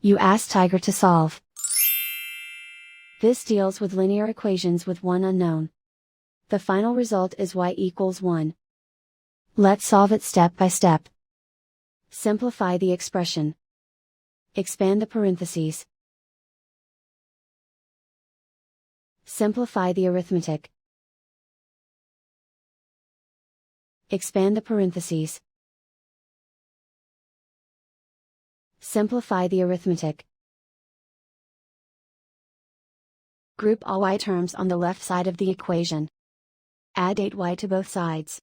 You ask Tiger to solve. This deals with linear equations with one unknown. The final result is y equals 1. Let's solve it step by step. Simplify the expression. Expand the parentheses. Simplify the arithmetic. Expand the parentheses. Simplify the arithmetic. Group all y terms on the left side of the equation. Add 8y to both sides.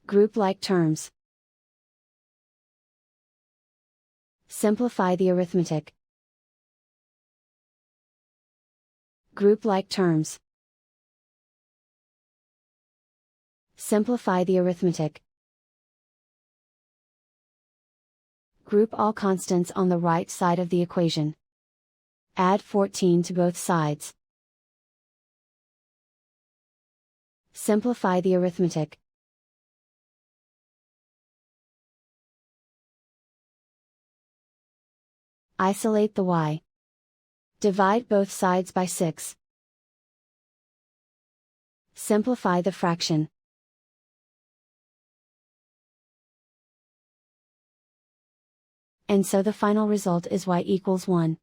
Group like terms. Simplify the arithmetic. Group like terms. Simplify the arithmetic. Group all constants on the right side of the equation. Add 14 to both sides. Simplify the arithmetic. Isolate the y. Divide both sides by 6. Simplify the fraction. And so the final result is y equals 1.